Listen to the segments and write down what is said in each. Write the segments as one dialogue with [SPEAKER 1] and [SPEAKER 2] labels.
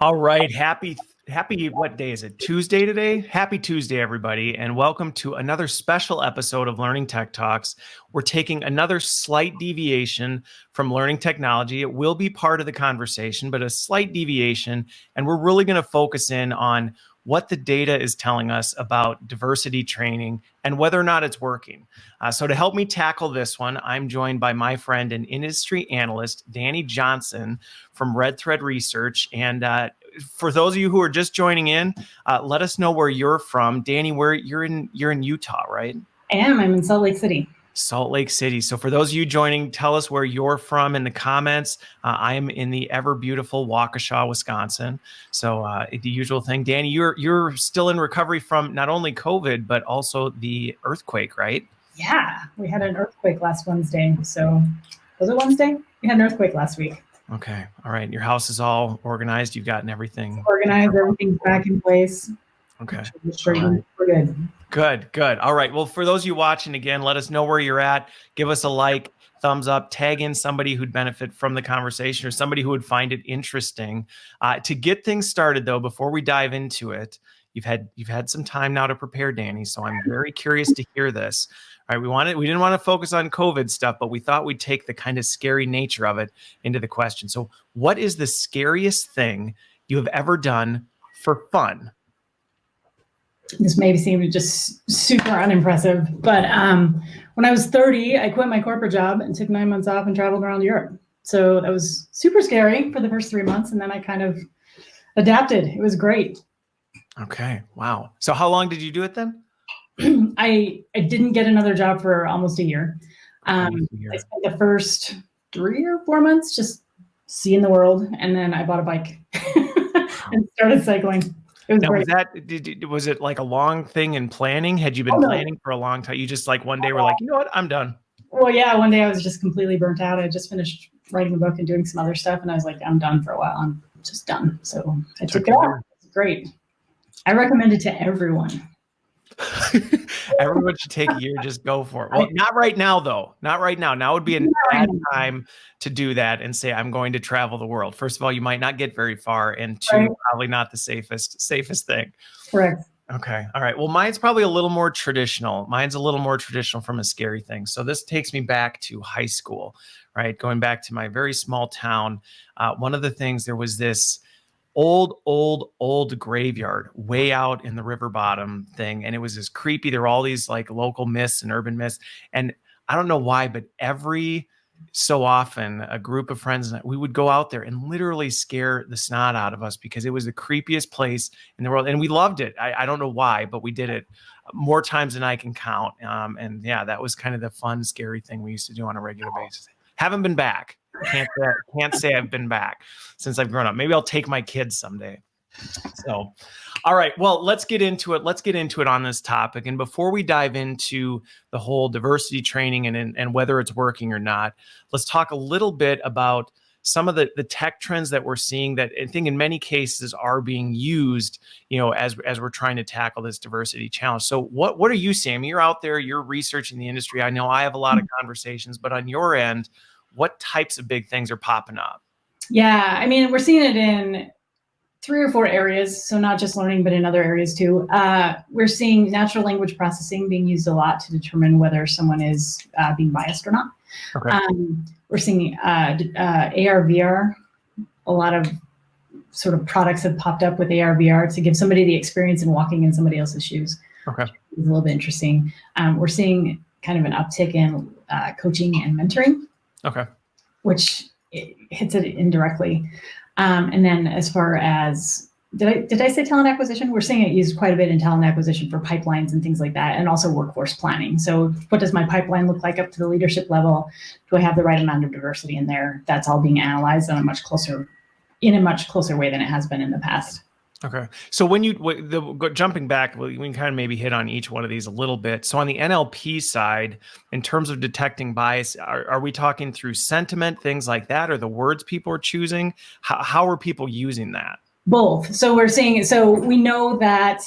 [SPEAKER 1] All right. Happy, what day is it? Tuesday today? Happy Tuesday, everybody. And welcome to another special episode of Learning Tech Talks. We're taking another slight deviation from learning technology. It will be part of the conversation, but a slight deviation. And we're really going to focus in on what the data is telling us about diversity training and whether or not it's working. So to help me tackle this one, I'm joined by my friend and industry analyst, Dani Johnson from RedThread Research. And for those of you who are just joining in, let us know where you're from. Dani, where you're in Utah, right?
[SPEAKER 2] I am. I'm in Salt Lake City.
[SPEAKER 1] Salt Lake City. So for those of you joining, tell us where you're from in the comments. I am in the ever beautiful Waukesha, Wisconsin. So the usual thing. Dani, you're still in recovery from not only COVID, but also the earthquake, right?
[SPEAKER 2] Yeah, we had an earthquake last Wednesday. So was it Wednesday? We had an earthquake last week.
[SPEAKER 1] Okay. All right. Your house is all organized. You've gotten everything
[SPEAKER 2] organized. Everything's back in place.
[SPEAKER 1] Okay.
[SPEAKER 2] We're good.
[SPEAKER 1] Good. All right. Well, for those of you watching, again, let us know where you're at. Give us a like, thumbs up, tag in somebody who'd benefit from the conversation or somebody who would find it interesting. To get things started, though, before we dive into it, you've had some time now to prepare, Dani. So I'm very curious to hear this. All right, we didn't want to focus on COVID stuff, but we thought we'd take the kind of scary nature of it into the question. So what is the scariest thing you have ever done for fun?
[SPEAKER 2] This may seem just super unimpressive, but when I was 30, I quit my corporate job and took 9 months off and traveled around Europe. So that was super scary for the first 3 months, and then I kind of adapted. It was great.
[SPEAKER 1] Okay, wow. So how long did you do it then?
[SPEAKER 2] I didn't get another job for almost a year. I spent the first 3 or 4 months just seeing the world, and then I bought a bike and started cycling. It was great.
[SPEAKER 1] Was it like a long thing in planning? Had you been planning for a long time? You just like one day were like, you know what, I'm done.
[SPEAKER 2] Well, yeah, one day I was just completely burnt out. I just finished writing the book and doing some other stuff, and I was like, I'm done for a while. I'm just done. So I took it off. It's great. I recommend it to everyone.
[SPEAKER 1] Everyone should take a year, just go for it. Well, not right now, though. Not right now. Now would be a bad time to do that and say, I'm going to travel the world. First of all, you might not get very far, and two, probably not the safest thing.
[SPEAKER 2] Correct.
[SPEAKER 1] Okay. All right. Well, mine's probably a little more traditional. Mine's a little more traditional from a scary thing. So this takes me back to high school, right? Going back to my very small town. One of the things, there was this old graveyard way out in the river bottom thing. And it was just creepy. There were all these like local myths and urban myths. And I don't know why, but every so often a group of friends and we would go out there and literally scare the snot out of us because it was the creepiest place in the world. And we loved it. I don't know why, but we did it more times than I can count. And yeah, that was kind of the fun, scary thing we used to do on a regular basis. Haven't been back. Can't say I've been back since I've grown up. Maybe I'll take my kids someday. So, all right. Well, let's get into it. Let's get into it on this topic. And before we dive into the whole diversity training and whether it's working or not, let's talk a little bit about some of the tech trends that we're seeing that I think in many cases are being used, as we're trying to tackle this diversity challenge. So what are you seeing? I mean, you're out there, you're researching the industry. I know I have a lot of conversations, but on your end, what types of big things are popping up?
[SPEAKER 2] Yeah, I mean, we're seeing it in 3 or 4 areas. So not just learning, but in other areas too. We're seeing natural language processing being used a lot to determine whether someone is being biased or not. Okay. We're seeing ARVR. A lot of sort of products have popped up with ARVR to give somebody the experience in walking in somebody else's shoes. Okay. It's a little bit interesting. We're seeing kind of an uptick in coaching and mentoring. Okay. Which hits it indirectly. And then as far as, did I say talent acquisition? We're seeing it used quite a bit in talent acquisition for pipelines and things like that, and also workforce planning. So what does my pipeline look like up to the leadership level? Do I have the right amount of diversity in there? That's all being analyzed in a much closer way than it has been in the past.
[SPEAKER 1] Okay. So when jumping back, we can kind of maybe hit on each one of these a little bit. So on the NLP side, in terms of detecting bias, are we talking through sentiment, things like that, or the words people are choosing? How are people using that?
[SPEAKER 2] Both. So we know that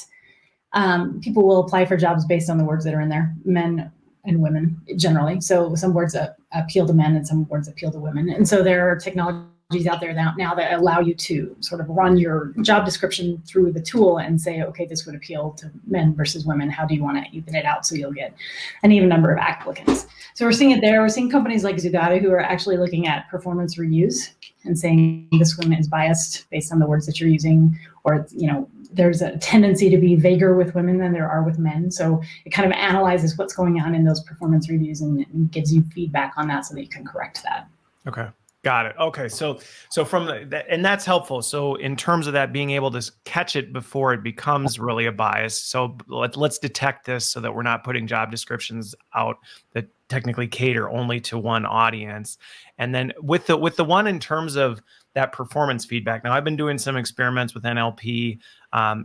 [SPEAKER 2] people will apply for jobs based on the words that are in there, men and women generally. So some words appeal to men and some words appeal to women. And so there are technologies out there now that allow you to sort of run your job description through the tool and say, okay, this would appeal to men versus women. How do you want to even it out so you'll get an even number of applicants? So we're seeing it there. We're seeing companies like Zugata who are actually looking at performance reviews and saying this woman is biased based on the words that you're using, or, you know, there's a tendency to be vaguer with women than there are with men. So it kind of analyzes what's going on in those performance reviews and gives you feedback on that so that you can correct that.
[SPEAKER 1] Okay. Got it. Okay. So from that, and that's helpful. So in terms of that, being able to catch it before it becomes really a bias. So let's detect this so that we're not putting job descriptions out that technically cater only to one audience. And then with the one in terms of that performance feedback. Now I've been doing some experiments with NLP,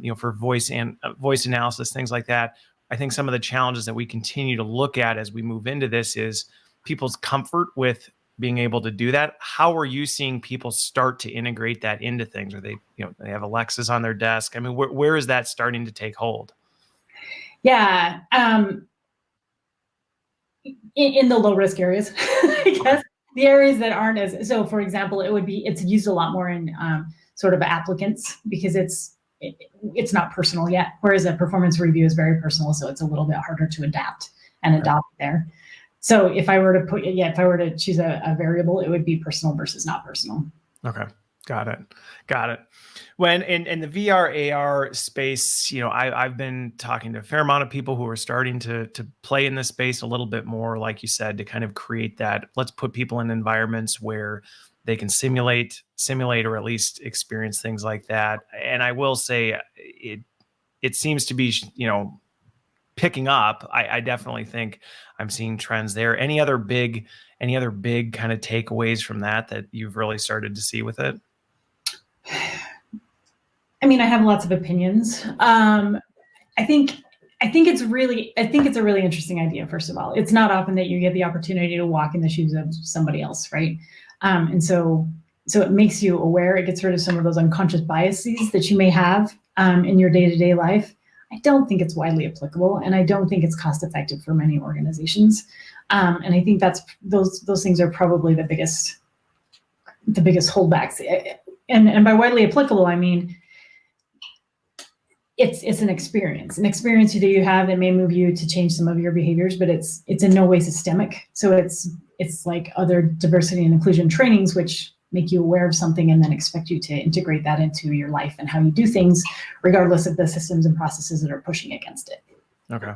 [SPEAKER 1] you know, for voice analysis, things like that. I think some of the challenges that we continue to look at as we move into this is people's comfort with being able to do that. How are you seeing people start to integrate that into things? Are they, you know, they have Alexas on their desk? I mean, where is that starting to take hold?
[SPEAKER 2] Yeah. In the low risk areas, I guess. The areas that aren't as, so for example, it's used a lot more in sort of applicants because it's not personal yet. Whereas a performance review is very personal. So it's a little bit harder to adapt and adopt there. So if I were to choose a variable, it would be personal versus not personal.
[SPEAKER 1] Okay. Got it. When in the VR AR space, you know, I've been talking to a fair amount of people who are starting to play in this space a little bit more, like you said, to kind of create that. Let's put people in environments where they can simulate, or at least experience things like that. And I will say, it seems to be, you know, picking up. I definitely think I'm seeing trends there. Any other big kind of takeaways from that you've really started to see with it?
[SPEAKER 2] I mean, I have lots of opinions. I think it's a really interesting idea. First of all, it's not often that you get the opportunity to walk in the shoes of somebody else, right? And so it makes you aware. It gets rid of some of those unconscious biases that you may have in your day-to-day life. I don't think it's widely applicable, and I don't think it's cost-effective for many organizations. And I think those things are probably the biggest holdbacks. And by widely applicable, I mean it's an experience that you have that may move you to change some of your behaviors, but it's in no way systemic. So it's like other diversity and inclusion trainings, which make you aware of something and then expect you to integrate that into your life and how you do things, regardless of the systems and processes that are pushing against it.
[SPEAKER 1] Okay.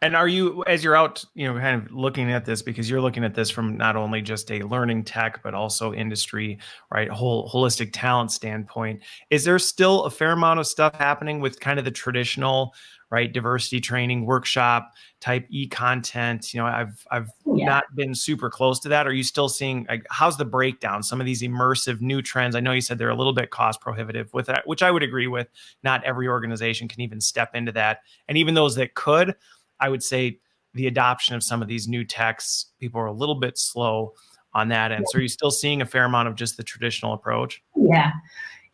[SPEAKER 1] And are you, as you're out, you know, kind of looking at this, because you're looking at this from not only just a learning tech, but also industry, right, holistic talent standpoint, is there still a fair amount of stuff happening with kind of the traditional, right, diversity training workshop type e-content? You know, I've not been super close to that. Are you still seeing, like, how's the breakdown? Some of these immersive new trends, I know you said they're a little bit cost prohibitive with that, which I would agree with. Not every organization can even step into that. And even those that could, I would say the adoption of some of these new techs, people are a little bit slow on that end. So are you still seeing a fair amount of just the traditional approach?
[SPEAKER 2] Yeah.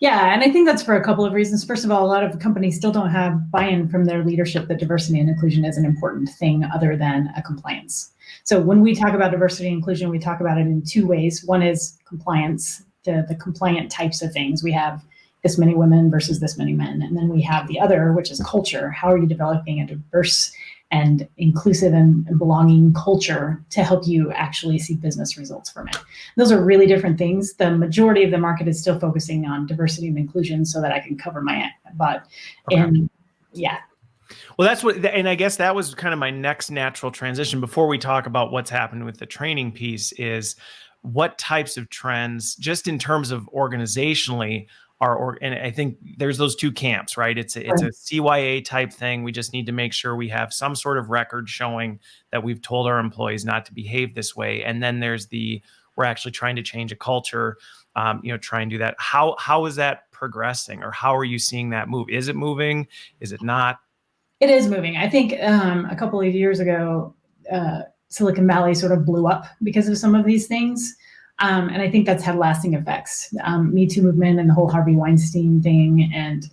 [SPEAKER 2] And I think that's for a couple of reasons. First of all, a lot of companies still don't have buy-in from their leadership that diversity and inclusion is an important thing other than a compliance. So when we talk about diversity and inclusion, we talk about it in two ways. One is compliance, the compliant types of things. We have this many women versus this many men. And then we have the other, which is culture. How are you developing a diverse and inclusive and belonging culture to help you actually see business results from it? Those are really different things. The majority of the market is still focusing on diversity and inclusion so that I can cover my butt. Okay. And yeah.
[SPEAKER 1] Well, that's what, and I guess that was kind of my next natural transition before we talk about what's happened with the training piece, is what types of trends, just in terms of organizationally, and I think there's those two camps, right? It's a CYA type thing. We just need to make sure we have some sort of record showing that we've told our employees not to behave this way. And then there's we're actually trying to change a culture, you know, try and do that. How is that progressing, or how are you seeing that move? Is it moving? Is it not?
[SPEAKER 2] It is moving. I think a couple of years ago, Silicon Valley sort of blew up because of some of these things. And I think that's had lasting effects. Me Too movement and the whole Harvey Weinstein thing and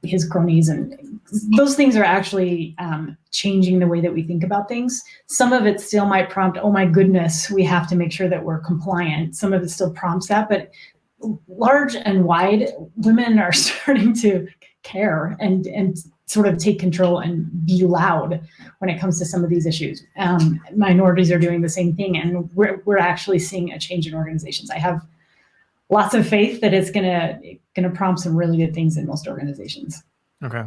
[SPEAKER 2] his cronies and those things are actually changing the way that we think about things. Some of it still might prompt, oh my goodness, we have to make sure that we're compliant. Some of it still prompts that, but large and wide, women are starting to care and sort of take control and be loud when it comes to some of these issues. Minorities are doing the same thing, and we're actually seeing a change in organizations. I have lots of faith that it's gonna prompt some really good things in most organizations.
[SPEAKER 1] Okay.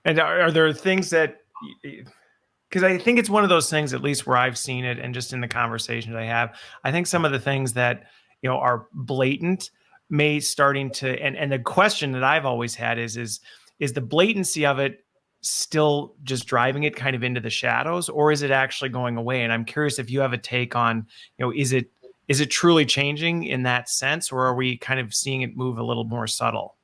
[SPEAKER 1] And are there things that, because I think it's one of those things, at least where I've seen it and just in the conversations I have, I think some of the things that, are blatant may starting to, and the question that I've always had is the blatancy of it still just driving it kind of into the shadows, or is it actually going away? And I'm curious if you have a take on, is it truly changing in that sense, or are we kind of seeing it move a little more subtle?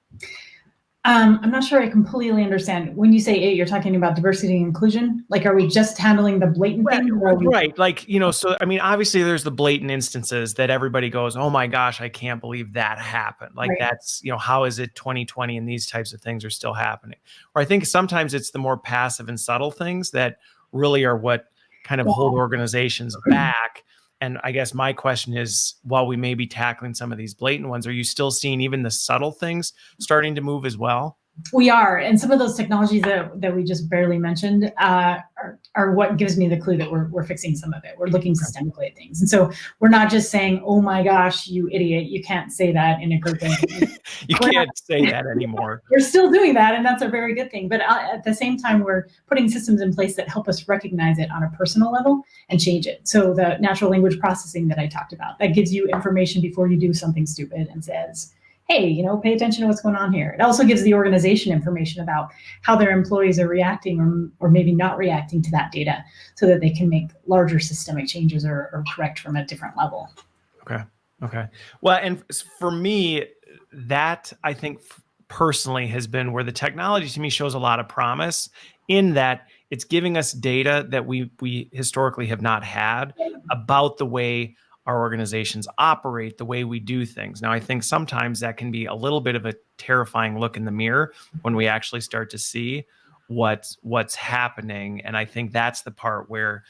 [SPEAKER 2] I'm not sure I completely understand. When you say it, you're talking about diversity and inclusion? Like, are we just handling the blatant thing?
[SPEAKER 1] Right. Like, so, I mean, obviously there's the blatant instances that everybody goes, oh my gosh, I can't believe that happened. Like, right. That's, how is it 2020 and these types of things are still happening? Or I think sometimes it's the more passive and subtle things that really are what kind of hold organizations back. And I guess my question is, while we may be tackling some of these blatant ones, are you still seeing even the subtle things starting to move as well?
[SPEAKER 2] We are. And some of those technologies that we just barely mentioned are what gives me the clue that we're fixing some of it. We're looking systemically at things. And so we're not just saying, oh my gosh, you idiot, you can't say that in a group.
[SPEAKER 1] You can't say that anymore.
[SPEAKER 2] We're still doing that, and that's a very good thing. But at the same time, we're putting systems in place that help us recognize it on a personal level and change it. So the natural language processing that I talked about, that gives you information before you do something stupid and says, hey, pay attention to what's going on here. It also gives the organization information about how their employees are reacting or maybe not reacting to that data, so that they can make larger systemic changes or correct from a different level.
[SPEAKER 1] Okay. Well, and for me, that I think personally has been where the technology to me shows a lot of promise, in that it's giving us data that we historically have not had about the way our organizations operate, the way we do things. Now, I think sometimes that can be a little bit of a terrifying look in the mirror when we actually start to see what's happening. And I think that's the part where,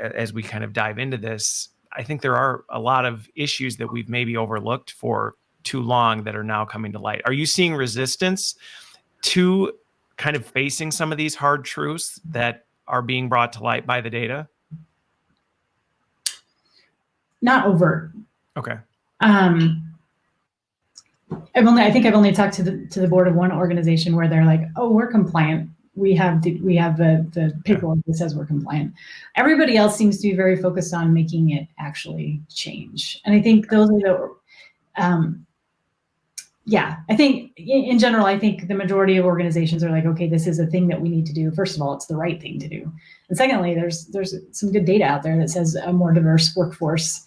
[SPEAKER 1] as we kind of dive into this, I think there are a lot of issues that we've maybe overlooked for too long that are now coming to light. Are you seeing resistance to kind of facing some of these hard truths that are being brought to light by the data?
[SPEAKER 2] Not overt.
[SPEAKER 1] Okay.
[SPEAKER 2] I think I've only talked to the board of one organization where they're like, oh, we're compliant. We have the paperwork that says we're compliant. Everybody else seems to be very focused on making it actually change. And I think those are I think in general, I think the majority of organizations are like, okay, this is a thing that we need to do. First of all, it's the right thing to do. And secondly, there's some good data out there that says a more diverse workforce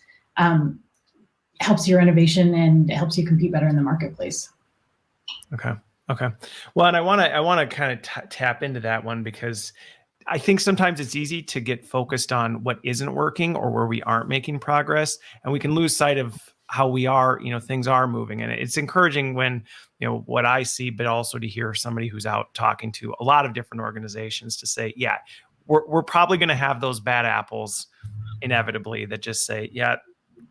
[SPEAKER 2] helps your innovation and helps you compete better in the marketplace.
[SPEAKER 1] Okay. Well, and I want to kind of tap into that one, because I think sometimes it's easy to get focused on what isn't working or where we aren't making progress, and we can lose sight of how we are, things are moving. And it's encouraging when, what I see, but also to hear somebody who's out talking to a lot of different organizations to say, yeah, we're probably going to have those bad apples inevitably that just say, yeah,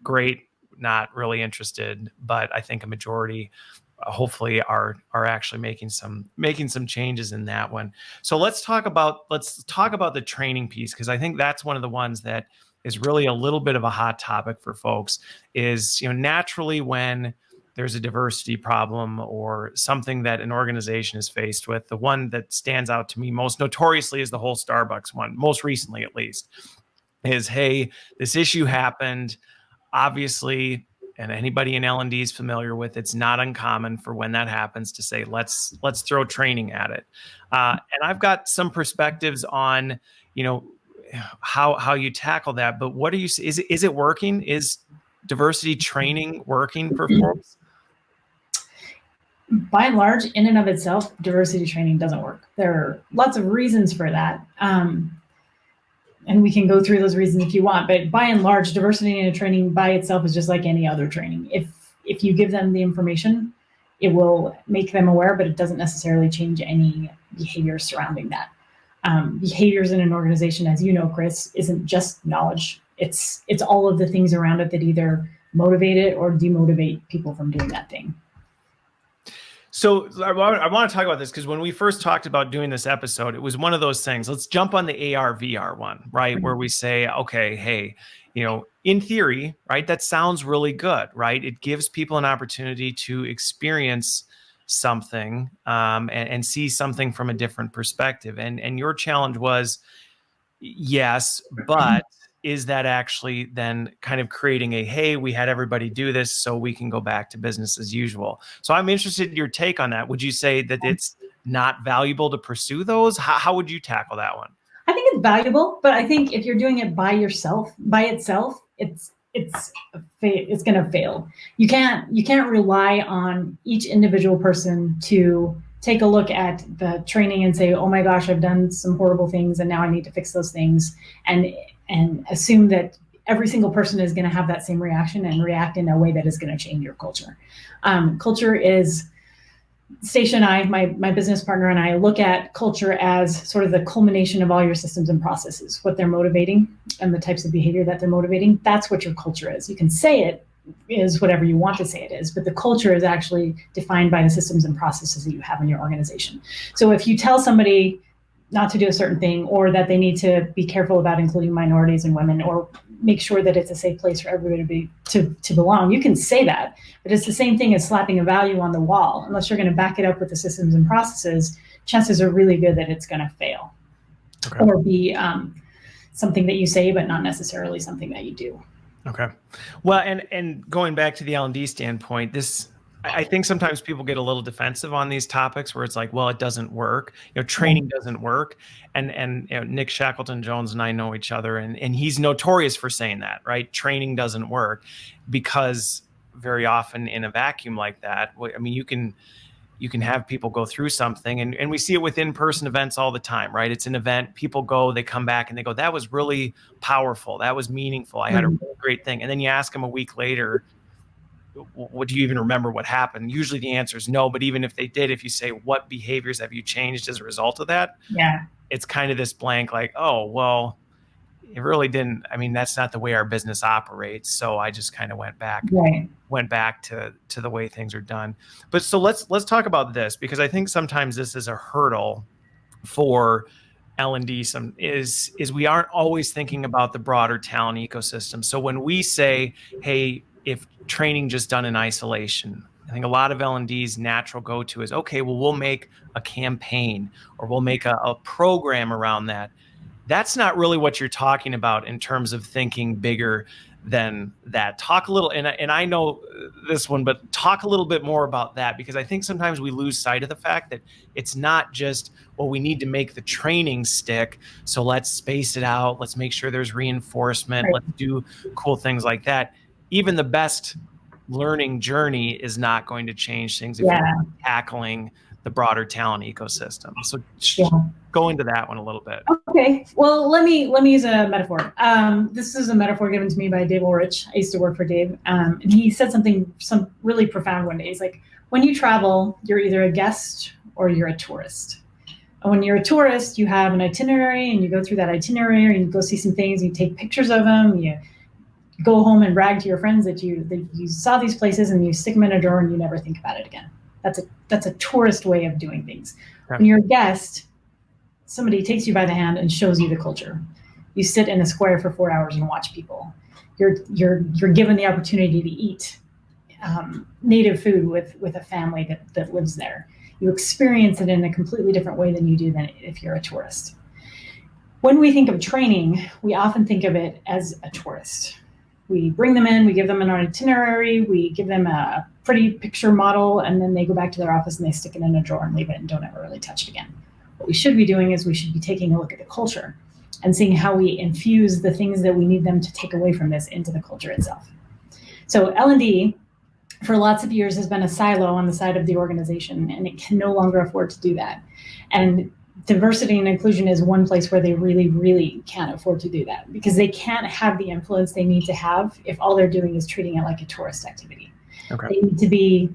[SPEAKER 1] great, not really interested. But I think a majority hopefully are actually making some changes in that one. So let's talk about the training piece, because I think that's one of the ones that is really a little bit of a hot topic for folks. Is, naturally, when there's a diversity problem or something that an organization is faced with, the one that stands out to me most notoriously is the whole Starbucks one, most recently at least, is, hey, this issue happened. Obviously, and anybody in L&D is familiar with, it's not uncommon for when that happens to say, let's throw training at it. And I've got some perspectives on, how you tackle that. But what are you, is it working? Is diversity training working for folks?
[SPEAKER 2] By and large, in and of itself, diversity training doesn't work. There are lots of reasons for that. And we can go through those reasons if you want, but by and large, diversity in a training by itself is just like any other training. If you give them the information, it will make them aware, but it doesn't necessarily change any behaviors surrounding that. Behaviors in an organization, as you know, Chris, isn't just knowledge. It's all of the things around it that either motivate it or demotivate people from doing that thing.
[SPEAKER 1] So I want to talk about this because when we first talked about doing this episode, it was one of those things. Let's jump on the ARVR one, right? Where we say, okay, hey, in theory, right, that sounds really good, right? It gives people an opportunity to experience something and see something from a different perspective. And your challenge was, yes, but is that actually then kind of creating a, hey, we had everybody do this so we can go back to business as usual? So I'm interested in your take on that. Would you say that it's not valuable to pursue those? How would you tackle that one?
[SPEAKER 2] I think it's valuable, but I think if you're doing it by itself, it's going to fail. You can't rely on each individual person to take a look at the training and say, oh my gosh, I've done some horrible things and now I need to fix those things, and assume that every single person is going to have that same reaction and react in a way that is going to change your culture. Culture is, Stacia and I, my business partner and I, look at culture as sort of the culmination of all your systems and processes, what they're motivating and the types of behavior that they're motivating. That's what your culture is. You can say it is whatever you want to say it is, but the culture is actually defined by the systems and processes that you have in your organization. So if you tell somebody not to do a certain thing, or that they need to be careful about including minorities and women, or make sure that it's a safe place for everybody to belong, you can say that, but it's the same thing as slapping a value on the wall. Unless you're going to back it up with the systems and processes, chances are really good that it's going to fail. Okay. Or be something that you say, but not necessarily something that you do.
[SPEAKER 1] Okay. Well, and going back to the L&D standpoint, I think sometimes people get a little defensive on these topics where it's like, well, it doesn't work. Training doesn't work. And Nick Shackleton-Jones and I know each other, and he's notorious for saying that, right? Training doesn't work, because very often in a vacuum like that, I mean, you can have people go through something, and we see it with in-person events all the time, right? It's an event, people go, they come back and they go, that was really powerful. That was meaningful. I had a really great thing. And then you ask them a week later, what do you even remember what happened? Usually the answer is no, but even if they did, if you say, what behaviors have you changed as a result of that? Yeah. It's kind of this blank, like, oh, well, it really didn't. I mean, that's not the way our business operates. So I just kind of went back to the way things are done. But so let's talk about this, because I think sometimes this is a hurdle for L&D. Is we aren't always thinking about the broader talent ecosystem. So when we say, hey, if training just done in isolation, I think a lot of L&D's natural go-to is, okay, well, we'll make a campaign, or we'll make a program around that. That's not really what you're talking about in terms of thinking bigger than that. Talk a little, and I know this one, but talk a little bit more about that, because I think sometimes we lose sight of the fact that it's not just, well, we need to make the training stick, so let's space it out. Let's make sure there's reinforcement. Right. Let's do cool things like that. Even the best learning journey is not going to change things if you're tackling the broader talent ecosystem. So go into that one a little bit.
[SPEAKER 2] Okay. Well, let me use a metaphor. This is a metaphor given to me by Dave Ulrich. I used to work for Dave. And he said some really profound one day. He's like, when you travel, you're either a guest or you're a tourist. And when you're a tourist, you have an itinerary, and you go through that itinerary, and you go see some things, you take pictures of them, you go home and brag to your friends that you saw these places, and you stick them in a drawer and you never think about it again. That's a tourist way of doing things. Right. When you're a guest, somebody takes you by the hand and shows you the culture. You sit in a square for 4 hours and watch people. You're given the opportunity to eat native food with a family that lives there. You experience it in a completely different way than you do than if you're a tourist. When we think of training, we often think of it as a tourist. We bring them in, we give them an itinerary, we give them a pretty picture model, and then they go back to their office and they stick it in a drawer and leave it and don't ever really touch it again. What we should be doing is we should be taking a look at the culture and seeing how we infuse the things that we need them to take away from this into the culture itself. So L&D, for lots of years, has been a silo on the side of the organization, and it can no longer afford to do that. And diversity and inclusion is one place where they really, really can't afford to do that, because they can't have the influence they need to have if all they're doing is treating it like a tourist activity. Okay. They need to be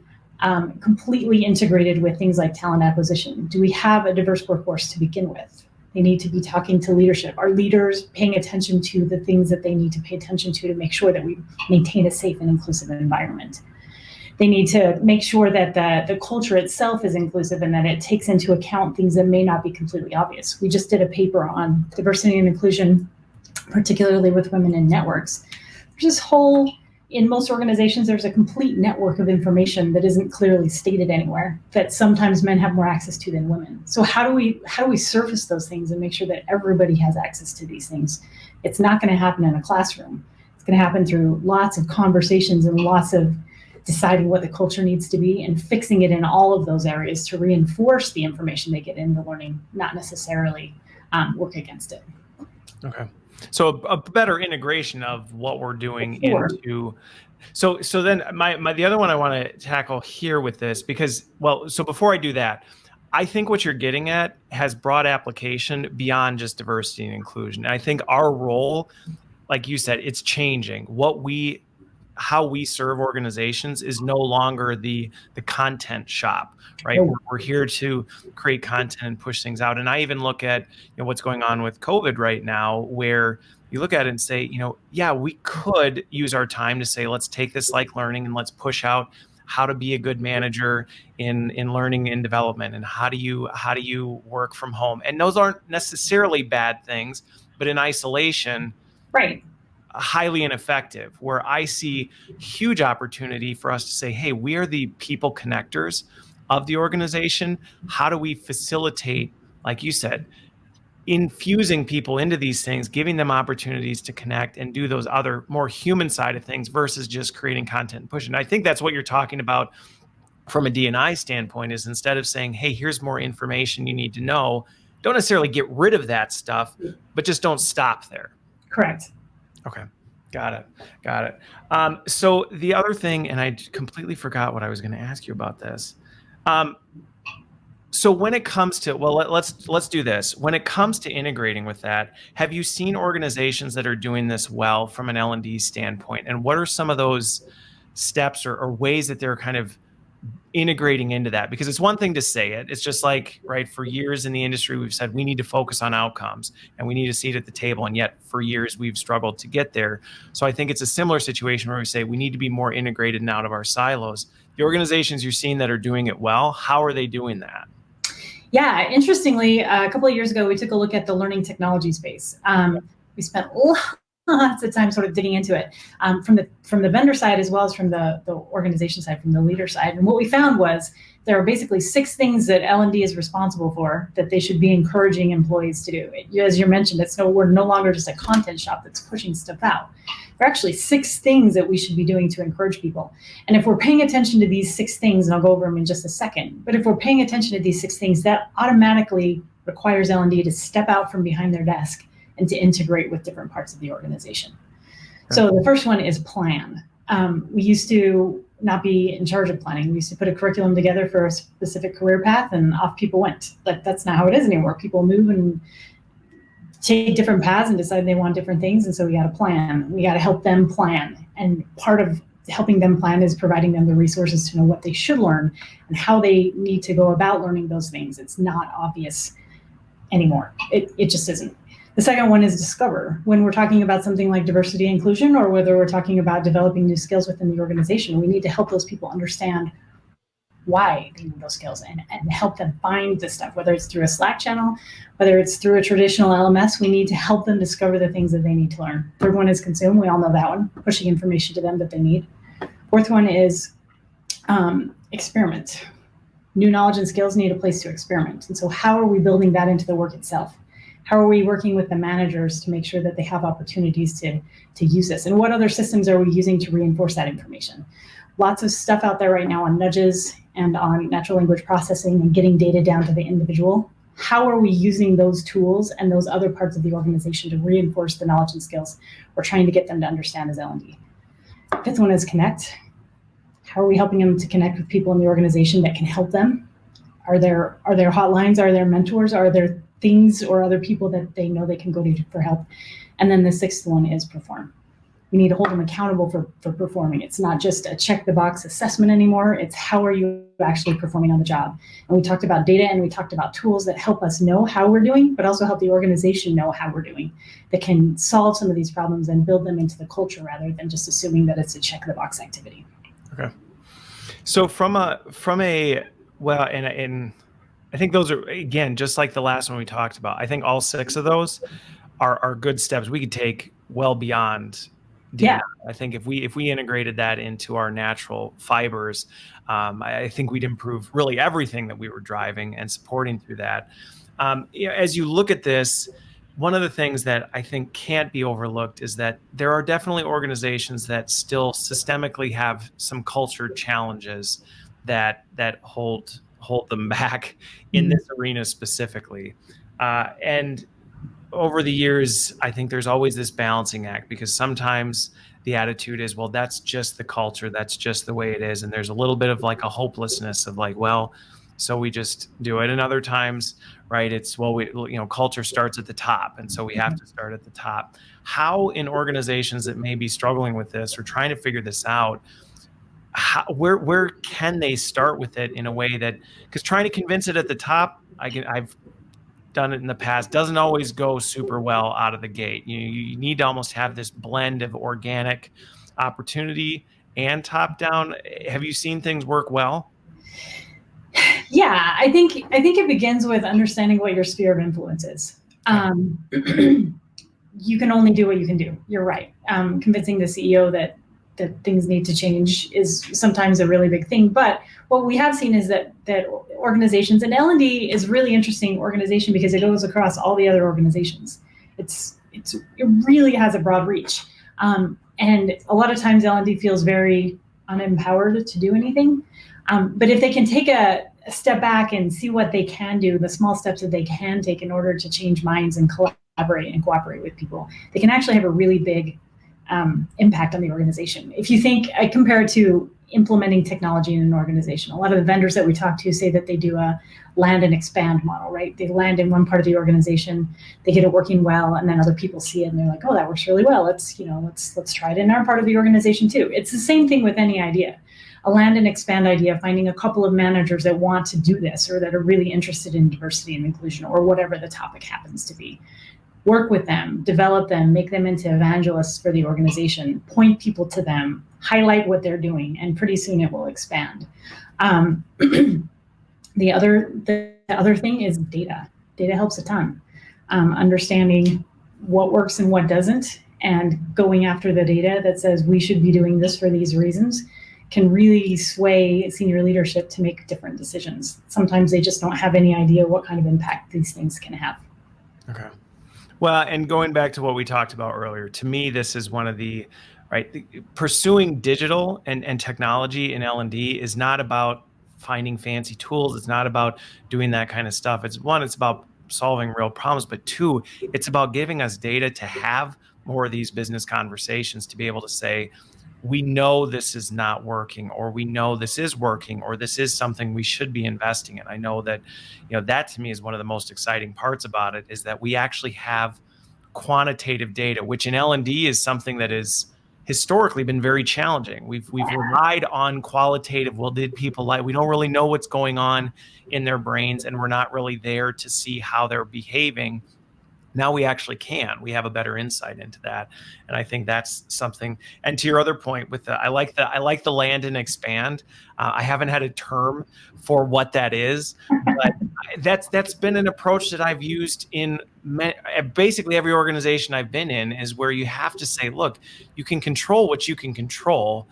[SPEAKER 2] completely integrated with things like talent acquisition? Do we have a diverse workforce to begin with? They need to be talking to leadership. Are leaders paying attention to the things that they need to pay attention to make sure that we maintain a safe and inclusive environment? They need to make sure that the culture itself is inclusive and that it takes into account things that may not be completely obvious. We just did a paper on diversity and inclusion, particularly with women in networks. There's this whole, in most organizations, there's a complete network of information that isn't clearly stated anywhere, that sometimes men have more access to than women. So how do we surface those things and make sure that everybody has access to these things? It's not going to happen in a classroom. It's going to happen through lots of conversations and lots of deciding what the culture needs to be and fixing it in all of those areas to reinforce the information they get in the learning, not necessarily work against it.
[SPEAKER 1] Okay. So a better integration of what we're doing into. So then the other one I want to tackle here with this, because, so before I do that, I think what you're getting at has broad application beyond just diversity and inclusion. And I think our role, like you said, it's changing. How we serve organizations is no longer the content shop, right? We're here to create content and push things out. And I even look at what's going on with COVID right now, where you look at it and say, yeah, we could use our time to say, let's take this like learning and let's push out how to be a good manager in learning and development, and how do you work from home. And those aren't necessarily bad things, but in isolation,
[SPEAKER 2] right,
[SPEAKER 1] highly ineffective, where I see huge opportunity for us to say, hey, we are the people connectors of the organization. How do we facilitate, like you said, infusing people into these things, giving them opportunities to connect and do those other more human side of things versus just creating content and pushing. I think that's what you're talking about from a D&I standpoint, is instead of saying, hey, here's more information you need to know, don't necessarily get rid of that stuff, but just don't stop there.
[SPEAKER 2] Correct.
[SPEAKER 1] Okay. Got it. So the other thing, and I completely forgot what I was going to ask you about this. So when it comes to, let's do this. When it comes to integrating with that, have you seen organizations that are doing this well from an L&D standpoint? And what are some of those steps or ways that they're kind of integrating into that? Because it's one thing to say it. It's just like, right, for years in the industry, we've said we need to focus on outcomes and we need a seat at the table. And yet for years, we've struggled to get there. So I think it's a similar situation where we say we need to be more integrated and out of our silos. The organizations you're seeing that are doing it well, how are they doing that?
[SPEAKER 2] Yeah, interestingly, a couple of years ago, we took a look at the learning technology space. We spent lots of time sort of digging into it from the vendor side as well as from the organization side, from the leader side. And what we found was there are basically 6 things that L&D is responsible for that they should be encouraging employees to do. As you mentioned, we're no longer just a content shop that's pushing stuff out. There are actually 6 things that we should be doing to encourage people. And if we're paying attention to these 6 things, and I'll go over them in just a second, but if we're paying attention to these 6 things, that automatically requires L&D to step out from behind their desk and to integrate with different parts of the organization. Okay. So the first one is plan. We used to not be in charge of planning. We used to put a curriculum together for a specific career path and off people went. But that's not how it is anymore. People move and take different paths and decide they want different things. And so we got to plan. We got to help them plan. And part of helping them plan is providing them the resources to know what they should learn and how they need to go about learning those things. It's not obvious anymore. It just isn't. The second one is discover. When we're talking about something like diversity and inclusion, or whether we're talking about developing new skills within the organization, we need to help those people understand why they need those skills and help them find this stuff, whether it's through a Slack channel, whether it's through a traditional LMS. We need to help them discover the things that they need to learn. Third one is consume. We all know that one, pushing information to them that they need. Fourth one is experiment. New knowledge and skills need a place to experiment. And so how are we building that into the work itself? How are we working with the managers to make sure that they have opportunities to use this? And what other systems are we using to reinforce that information? Lots of stuff out there right now on nudges and on natural language processing and getting data down to the individual. How are we using those tools and those other parts of the organization to reinforce the knowledge and skills we're trying to get them to understand as L&D? Fifth one is connect. How are we helping them to connect with people in the organization that can help them? Are there hotlines? Are there mentors? Are there things or other people that they know they can go to for help? And then the sixth one is perform. We need to hold them accountable for performing. It's not just a check the box assessment anymore. It's how are you actually performing on the job? And we talked about data and we talked about tools that help us know how we're doing, but also help the organization know how we're doing, that can solve some of these problems and build them into the culture rather than just assuming that it's a check the box activity.
[SPEAKER 1] Okay. So from a well, and I think those are, again, just like the last one we talked about. I think all 6 of those are good steps we could take well beyond DNA.
[SPEAKER 2] Yeah.
[SPEAKER 1] I think if we integrated that into our natural fibers, I think we'd improve really everything that we were driving and supporting through that. As you look at this, one of the things that I think can't be overlooked is that there are definitely organizations that still systemically have some culture challenges that hold them back in this arena specifically. And over the years, I think there's always this balancing act, because sometimes the attitude is, well, that's just the culture, that's just the way it is, and there's a little bit of like a hopelessness of like, well, so we just do it. And other times, right, it's, well, culture starts at the top, and so we have to start at the top. How, in organizations that may be struggling with this or trying to figure this out, where can they start with it in a way that, because trying to convince it at the top, I've done it in the past, doesn't always go super well out of the gate. You need to almost have this blend of organic opportunity and top down. Have you seen things work well?
[SPEAKER 2] Yeah, I think it begins with understanding what your sphere of influence is. You can only do what you can do. You're right. Convincing the CEO that things need to change is sometimes a really big thing. But what we have seen is that organizations, and L&D is really interesting organization because it goes across all the other organizations. It really has a broad reach. And a lot of times L&D feels very unempowered to do anything. But if they can take a step back and see what they can do, the small steps that they can take in order to change minds and collaborate and cooperate with people, they can actually have a really big impact on the organization. If you think, I compare it to implementing technology in an organization. A lot of the vendors that we talk to say that they do a land and expand model, right? They land in one part of the organization, they get it working well, and then other people see it and they're like, oh, that works really well. Let's try it in our part of the organization too. It's the same thing with any idea. A land and expand idea, finding a couple of managers that want to do this or that are really interested in diversity and inclusion or whatever the topic happens to be. Work with them, develop them, make them into evangelists for the organization, point people to them, highlight what they're doing, and pretty soon it will expand. The other thing is data. Data helps a ton. Understanding what works and what doesn't, and going after the data that says we should be doing this for these reasons can really sway senior leadership to make different decisions. Sometimes they just don't have any idea what kind of impact these things can have.
[SPEAKER 1] Okay. Well, and going back to what we talked about earlier, to me, this is one of pursuing digital and technology in L&D is not about finding fancy tools. It's not about doing that kind of stuff. It's about solving real problems, but 2, it's about giving us data to have more of these business conversations, to be able to say, we know this is not working, or we know this is working, or this is something we should be investing in. I know that, that to me is one of the most exciting parts about it, is that we actually have quantitative data, which in L&D is something that is historically been very challenging. We've relied on qualitative. Well, did people we don't really know what's going on in their brains, and we're not really there to see how they're behaving. Now we actually can. We have a better insight into that, and I think that's something. And to your other point, with I like the land and expand. I haven't had a term for what that is, but that's been an approach that I've used in basically every organization I've been in. Is where you have to say, look, you can control what you can control,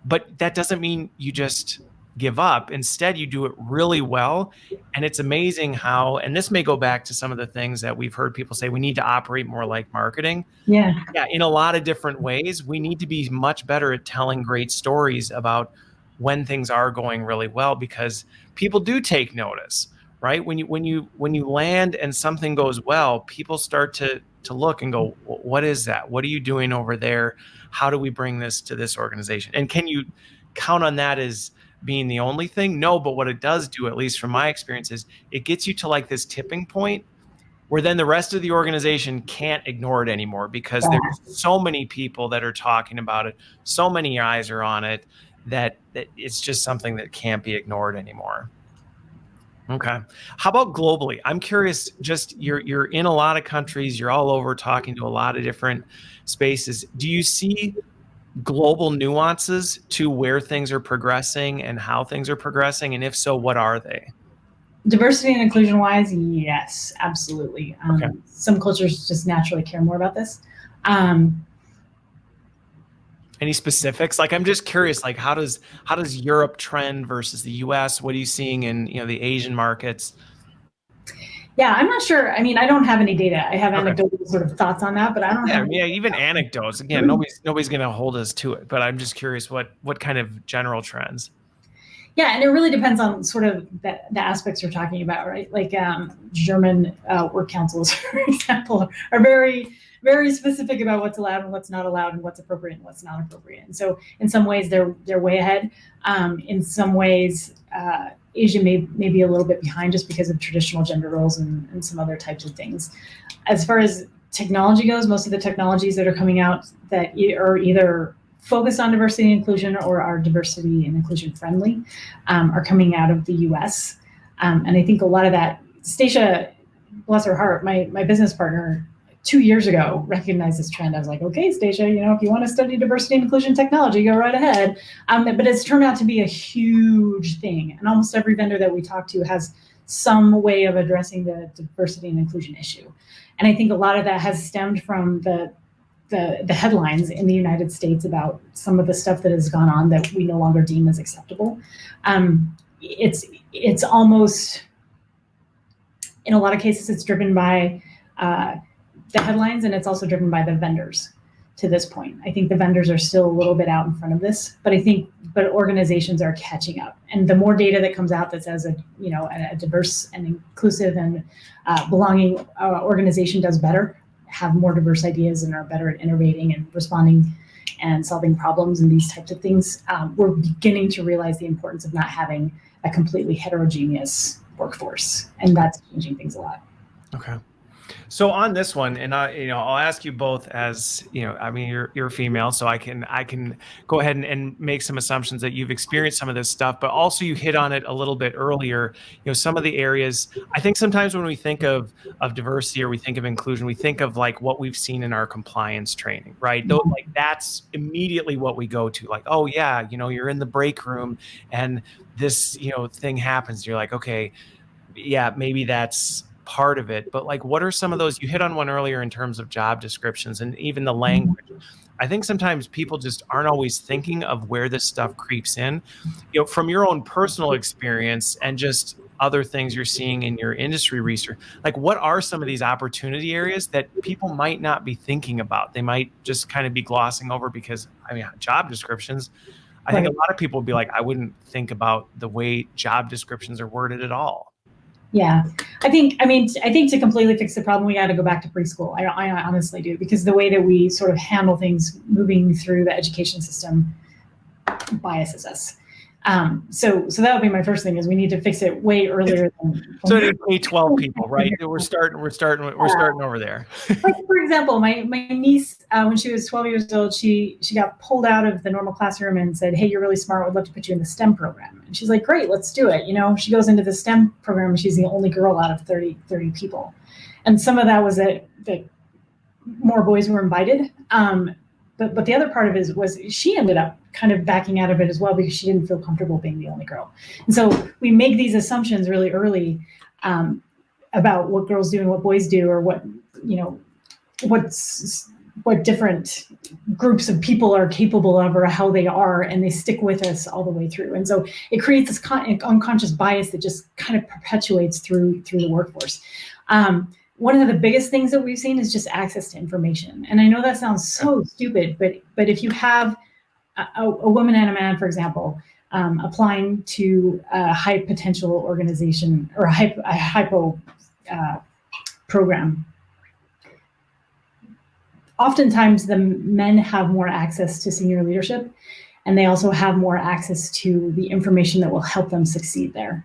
[SPEAKER 1] but that doesn't mean you just give up. Instead, you do it really well. And it's amazing how, and this may go back to some of the things that we've heard people say, we need to operate more like marketing.
[SPEAKER 2] Yeah,
[SPEAKER 1] in a lot of different ways. We need to be much better at telling great stories about when things are going really well, because people do take notice, right? When you land and something goes well, people start to look and go, what is that? What are you doing over there? How do we bring this to this organization? And can you count on that as being the only thing? No, but what it does do, at least from my experience, is it gets you to like this tipping point where then the rest of the organization can't ignore it anymore because there's so many people that are talking about it, so many eyes are on it, that it's just something that can't be ignored anymore. Okay. How about globally? I'm curious, just you're in a lot of countries, you're all over talking to a lot of different spaces. Do you see global nuances to where things are progressing and how things are progressing? And if so, what are they?
[SPEAKER 2] Diversity and inclusion wise, yes, absolutely.
[SPEAKER 1] Okay.
[SPEAKER 2] Some cultures just naturally care more about this.
[SPEAKER 1] Any specifics? Like, I'm just curious, like, how does Europe trend versus the US? What are you seeing in, the Asian markets?
[SPEAKER 2] Yeah, I'm not sure. I mean, I don't have any data. I have anecdotal sort of thoughts on that, but I don't have.
[SPEAKER 1] Yeah, even anecdotes. Again, nobody's going to hold us to it, but I'm just curious what kind of general trends.
[SPEAKER 2] Yeah, and it really depends on sort of the aspects you're talking about, right? Like German work councils, for example, are very, very specific about what's allowed and what's not allowed and what's appropriate and what's not appropriate. And so in some ways they're way ahead. In some ways, Asia may be a little bit behind just because of traditional gender roles and some other types of things. As far as technology goes, most of the technologies that are coming out that are either focused on diversity and inclusion or are diversity and inclusion friendly are coming out of the US. And I think a lot of that, Stacia, bless her heart, my business partner 2 years ago recognized this trend. I was like, okay, Stacia, if you want to study diversity and inclusion technology, go right ahead. But it's turned out to be a huge thing. And almost every vendor that we talk to has some way of addressing the diversity and inclusion issue. And I think a lot of that has stemmed from the headlines in the United States about some of the stuff that has gone on that we no longer deem as acceptable. It's almost, in a lot of cases, it's driven by the headlines, and it's also driven by the vendors to this point. I think the vendors are still a little bit out in front of this, but organizations are catching up. And the more data that comes out that says a diverse and inclusive and belonging organization does better, have more diverse ideas and are better at innovating and responding and solving problems and these types of things, we're beginning to realize the importance of not having a completely heterogeneous workforce, and that's changing things a lot.
[SPEAKER 1] Okay. So on this one, and I'll ask you both as, I mean, you're female, so I can go ahead and make some assumptions that you've experienced some of this stuff, but also you hit on it a little bit earlier. Some of the areas, I think sometimes when we think of diversity or we think of inclusion, we think of like what we've seen in our compliance training, right? Mm-hmm. Like that's immediately what we go to, like, oh yeah, you're in the break room and this, thing happens. You're like, okay, yeah, maybe that's part of it, but like, what are some of those? You hit on one earlier in terms of job descriptions and even the language. I think sometimes people just aren't always thinking of where this stuff creeps in. From your own personal experience and just other things you're seeing in your industry research, like what are some of these opportunity areas that people might not be thinking about? They might just kind of be glossing over because, job descriptions, I think a lot of people would be like, I wouldn't think about the way job descriptions are worded at all.
[SPEAKER 2] Yeah, I think to completely fix the problem, we got to go back to preschool. I honestly do, because the way that we sort of handle things moving through the education system biases us. So that would be my first thing, is we need to fix it way earlier than.
[SPEAKER 1] So K-12 people, right? We're starting over there.
[SPEAKER 2] Like, for example, my niece, when she was 12 years old, she got pulled out of the normal classroom and said, "Hey, you're really smart. I'd love to put you in the STEM program." And she's like, "Great, let's do it." She goes into the STEM program and she's the only girl out of 30 people. And some of that was that more boys were invited. But the other part of it was she ended up kind of backing out of it as well, because she didn't feel comfortable being the only girl. And so we make these assumptions really early about what girls do and what boys do, or what different groups of people are capable of, or how they are, and they stick with us all the way through. And so it creates this unconscious bias that just kind of perpetuates through the workforce. One of the biggest things that we've seen is just access to information. And I know that sounds so stupid, but if you have a woman and a man, for example, applying to a high potential organization or a hypo program, oftentimes the men have more access to senior leadership, and they also have more access to the information that will help them succeed there.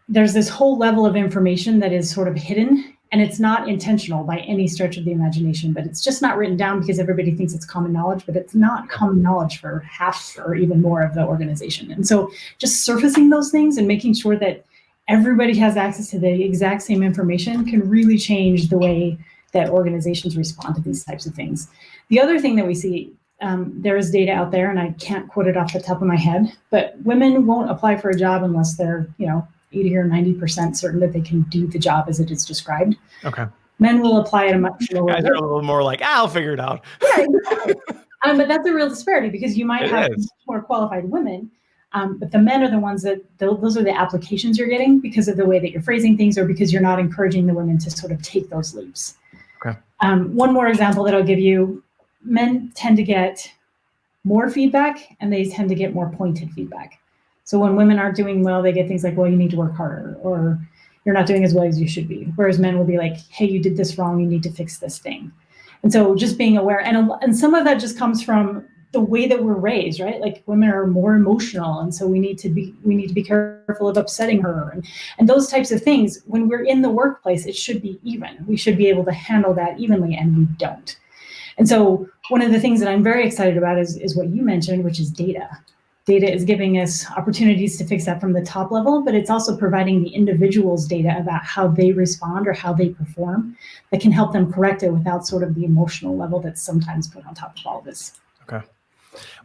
[SPEAKER 2] There's this whole level of information that is sort of hidden And it's not intentional by any stretch of the imagination, but it's just not written down because everybody thinks it's common knowledge, but it's not common knowledge for half or even more of the organization. And so just surfacing those things and making sure that everybody has access to the exact same information can really change the way that organizations respond to these types of things. The other thing that we see, there is data out there, and I can't quote it off the top of my head, but women won't apply for a job unless they're, 80 or 90% certain that they can do the job as it is described.
[SPEAKER 1] Okay.
[SPEAKER 2] Men will apply at a much lower
[SPEAKER 1] rate. Guys are a little more like, I'll figure it out.
[SPEAKER 2] Yeah, exactly. But that's a real disparity because you might have more qualified women, but the men are the ones that, those are the applications you're getting because of the way that you're phrasing things or because you're not encouraging the women to sort of take those leaps.
[SPEAKER 1] Okay.
[SPEAKER 2] One more example that I'll give you, men tend to get more feedback and they tend to get more pointed feedback. So when women aren't doing well, they get things like, well, you need to work harder, or you're not doing as well as you should be. Whereas men will be like, hey, you did this wrong, you need to fix this thing. And so just being aware, and some of that just comes from the way that we're raised, right? Like women are more emotional, and so we need to be careful of upsetting her, and those types of things. When we're in the workplace, it should be even. We should be able to handle that evenly, and we don't. And so one of the things that I'm very excited about is what you mentioned, which is data. Data is giving us opportunities to fix that from the top level, but it's also providing the individuals data about how they respond or how they perform that can help them correct it without sort of the emotional level that's sometimes put on top of all of this.
[SPEAKER 1] Okay.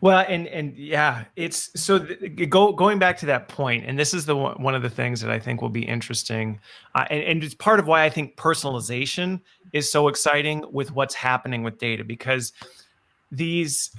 [SPEAKER 1] Well, and yeah, it's so going back to that point, and this is one of the things that I think will be interesting, and it's part of why I think personalization is so exciting with what's happening with data, because these.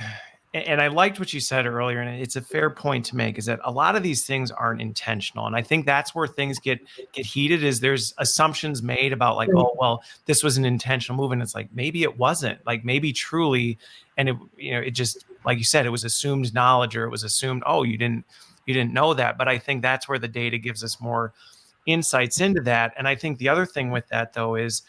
[SPEAKER 1] And I liked what you said earlier, and it's a fair point to make, is that a lot of these things aren't intentional. And I think that's where things get heated, is there's assumptions made about like, oh, well, this was an intentional move. And it's like, maybe it wasn't, like maybe truly. And it just, like you said, it was assumed knowledge, or it was assumed, oh, you didn't know that. But I think that's where the data gives us more insights into that. And I think the other thing with that though is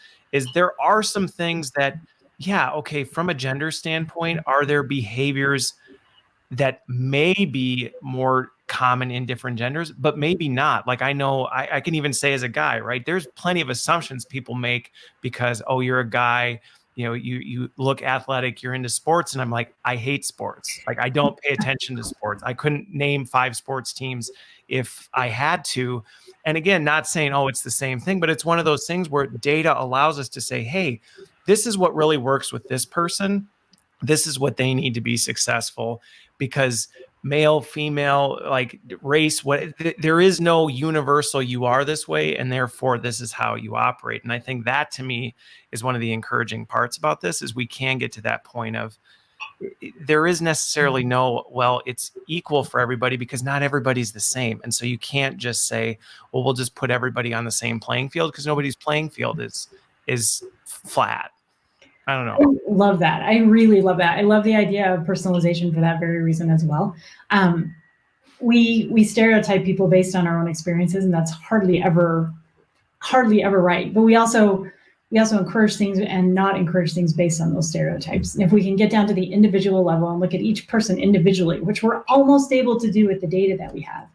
[SPEAKER 1] there are some things that, yeah, okay, from a gender standpoint, are there behaviors that may be more common in different genders, but maybe not? Like I know, I can even say as a guy, right? There's plenty of assumptions people make because, oh, you're a guy, you look athletic, you're into sports. And I'm like, I hate sports. Like I don't pay attention to sports. I couldn't name 5 sports teams if I had to. And again, not saying, oh, it's the same thing, but it's one of those things where data allows us to say, hey, this is what really works with this person. This is what they need to be successful, because male, female, like race, there is no universal, you are this way, and therefore this is how you operate. And I think that to me is one of the encouraging parts about this, is we can get to that point of there is necessarily no, well, it's equal for everybody, because not everybody's the same. And so you can't just say, well, we'll just put everybody on the same playing field, because nobody's playing field is flat. I don't know.
[SPEAKER 2] I love that. I really love that. I love the idea of personalization for that very reason as well. We stereotype people based on our own experiences, and that's hardly ever right. But we also encourage things and not encourage things based on those stereotypes. And if we can get down to the individual level and look at each person individually, which we're almost able to do with the data that we have,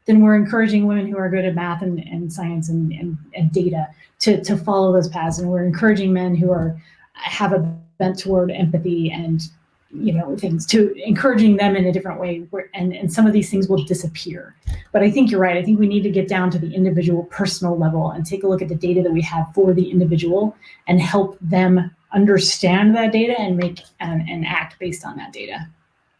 [SPEAKER 2] then we're encouraging women who are good at math and science and data to follow those paths. And we're encouraging men who have a bent toward empathy and things, to encouraging them in a different way, and some of these things will disappear. But I think you're right. I think we need to get down to the individual personal level and take a look at the data that we have for the individual and help them understand that data and make and act based on that data.